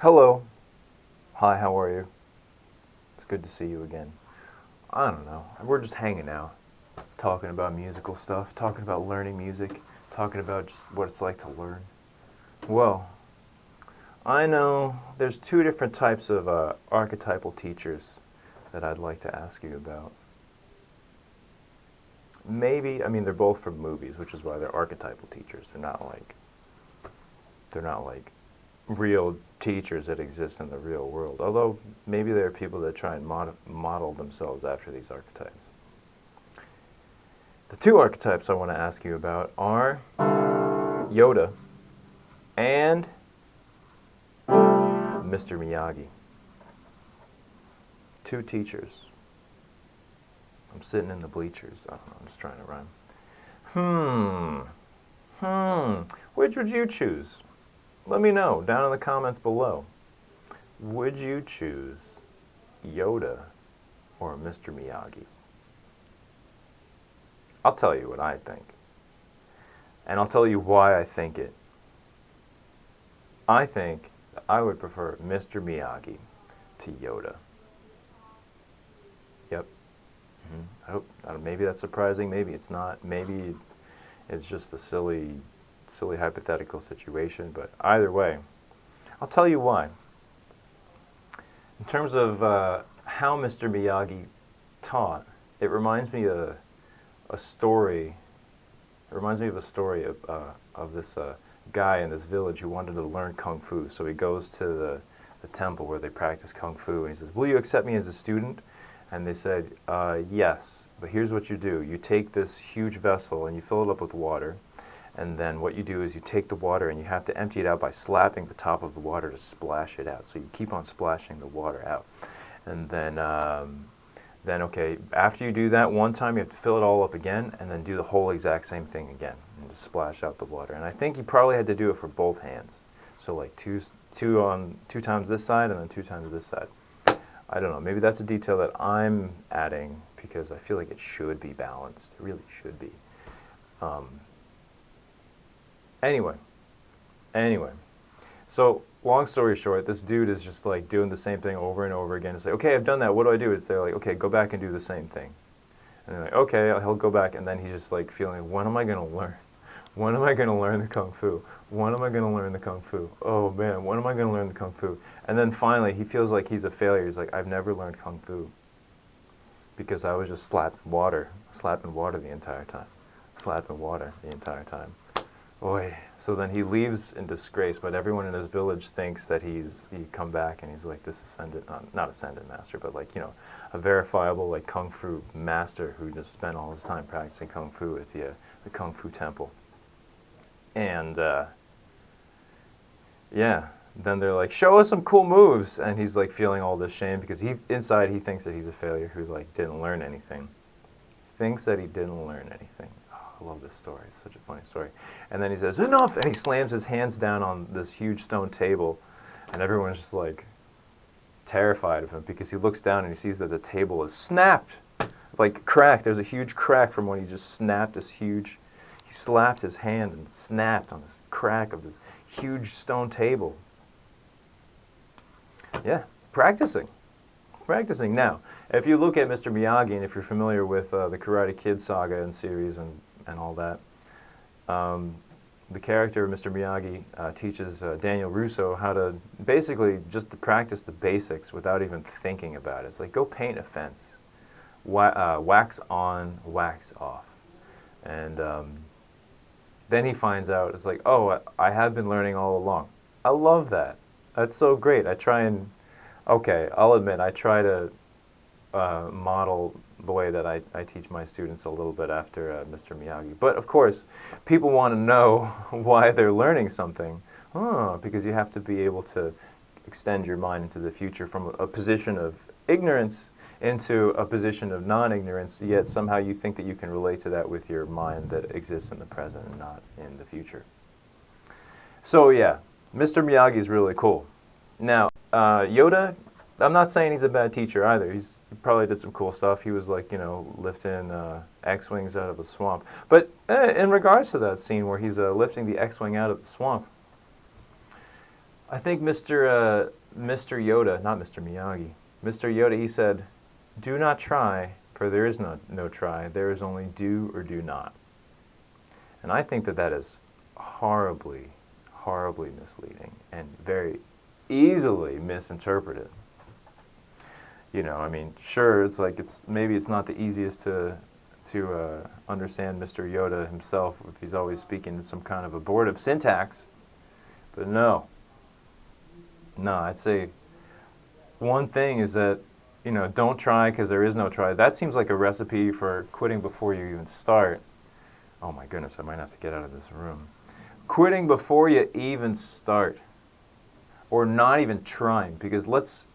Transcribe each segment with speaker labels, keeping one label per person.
Speaker 1: Hello. Hi, how are you? It's good to see you again. I don't know. We're just hanging out, talking about musical stuff, talking about learning music, talking about just what it's like to learn. Well, I know there's two different types of archetypal teachers that I'd like to ask you about. Maybe, I mean, they're both from movies, which is why they're archetypal teachers. They're not like real teachers that exist in the real world. Although maybe there are people that try and model themselves after these archetypes. The two archetypes I want to ask you about are Yoda and Mr. Miyagi. Two teachers. I'm sitting in the bleachers. I don't know, I'm just trying to rhyme. Which would you choose? Let me know down in the comments below. Would you choose Yoda or Mr. Miyagi? I'll tell you what I think. And I'll tell you why I think it. I think that I would prefer Mr. Miyagi to Yoda. Yep. I hope, maybe that's surprising, maybe it's not. Maybe it's just a silly hypothetical situation, but either way, I'll tell you why. In terms of how Mr. Miyagi taught, it reminds me of a story. It reminds me of a story of this guy in this village who wanted to learn kung fu. So he goes to the temple where they practice kung fu, and he says, "Will you accept me as a student?" And they said, "Yes, but here's what you do. You take this huge vessel and you fill it up with water. And then what you do is you take the water and you have to empty it out by slapping the top of the water to splash it out. So you keep on splashing the water out. And then okay, after you do that one time, you have to fill it all up again and then do the whole exact same thing again and just splash out the water." And I think he probably had to do it for both hands. So like two times this side and then two times this side. I don't know. Maybe that's a detail that I'm adding because I feel like it should be balanced. It really should be. Anyway, so long story short, this dude is just like doing the same thing over and over again. It's like, okay, I've done that. What do I do? They're like, okay, go back and do the same thing. And they're like, okay, he'll go back, and then he's just like feeling, when am I going to learn? When am I going to learn the kung fu? When am I going to learn the kung fu? Oh man, when am I going to learn the kung fu? And then finally, he feels like he's a failure. He's like, I've never learned kung fu because I was just slapping water the entire time, slapping water the entire time. Boy. So then he leaves in disgrace, but everyone in his village thinks that he come back and he's like this ascendant, not ascendant master, but like, you know, a verifiable like kung fu master who just spent all his time practicing kung fu at the kung fu temple. And yeah, then they're like, show us some cool moves, and he's like feeling all this shame because inside he thinks that he's a failure who like didn't learn anything. Thinks that he didn't learn anything. I love this story. It's such a funny story. And then he says, enough! And he slams his hands down on this huge stone table. And everyone's just like terrified of him because he looks down and he sees that the table is snapped. Like cracked. There's a huge crack from when he just snapped this huge... He slapped his hand and snapped on this crack of this huge stone table. Yeah, practicing. Practicing. Now, if you look at Mr. Miyagi, and if you're familiar with the Karate Kid saga and series and all that, the character of Mr. Miyagi teaches Daniel Russo how to basically just to practice the basics without even thinking about it. It's like, go paint a fence. Wax on, wax off. And then he finds out, it's like, oh, I have been learning all along. I love that. That's so great. Okay, I'll admit, I try to model the way that I teach my students a little bit after Mr. Miyagi. But of course, people want to know why they're learning something. Because you have to be able to extend your mind into the future from a position of ignorance into a position of non-ignorance, yet somehow you think that you can relate to that with your mind that exists in the present and not in the future. So yeah, Mr. Miyagi is really cool. Now, Yoda, I'm not saying he's a bad teacher either. He probably did some cool stuff. He was like, you know, lifting X-Wings out of the swamp. But in regards to that scene where he's lifting the X-Wing out of the swamp, I think Mr. Yoda, not Mr. Miyagi, Mr. Yoda, he said, "Do not try, for there is no try. There is only do or do not." And I think that that is horribly, horribly misleading and very easily misinterpreted. You know, I mean, sure, it's like maybe it's not the easiest to understand Mr. Yoda himself if he's always speaking in some kind of abortive syntax. But no, I'd say one thing is that, you know, don't try because there is no try. That seems like a recipe for quitting before you even start. Oh my goodness, I might have to get out of this room. Quitting before you even start, or not even trying, because let's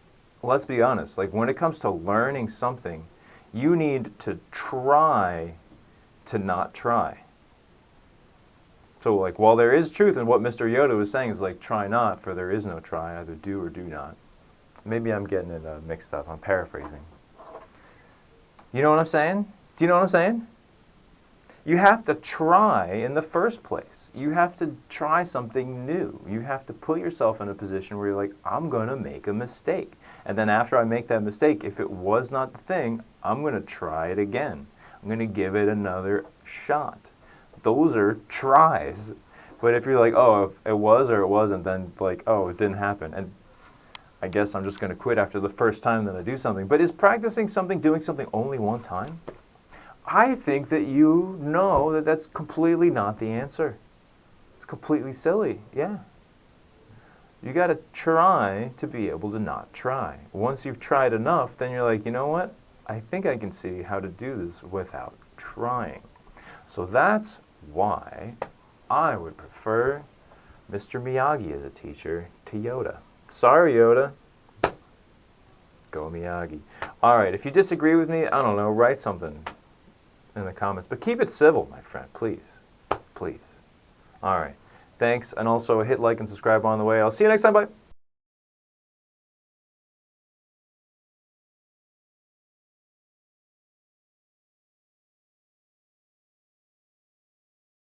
Speaker 1: be honest, like when it comes to learning something, you need to try to not try. So like while there is truth in what Mr. Yoda was saying is like try not, for there is no try, either do or do not. Maybe I'm getting it mixed up, I'm paraphrasing. You know what I'm saying? Do you know what I'm saying? You have to try in the first place. You have to try something new. You have to put yourself in a position where you're like, I'm going to make a mistake. And then after I make that mistake, if it was not the thing, I'm going to try it again. I'm going to give it another shot. Those are tries. But if you're like, oh, it was or it wasn't, then like, oh, it didn't happen. And I guess I'm just going to quit after the first time that I do something. But is practicing something, doing something only one time? I think that you know that that's completely not the answer. It's completely silly, yeah. You got to try to be able to not try. Once you've tried enough, then you're like, you know what? I think I can see how to do this without trying. So that's why I would prefer Mr. Miyagi as a teacher to Yoda. Sorry, Yoda. Go Miyagi. All right, if you disagree with me, I don't know, write something in the comments. But keep it civil, my friend, please. Please. All right. Thanks, and also hit like and subscribe on the way. I'll see you next time. Bye.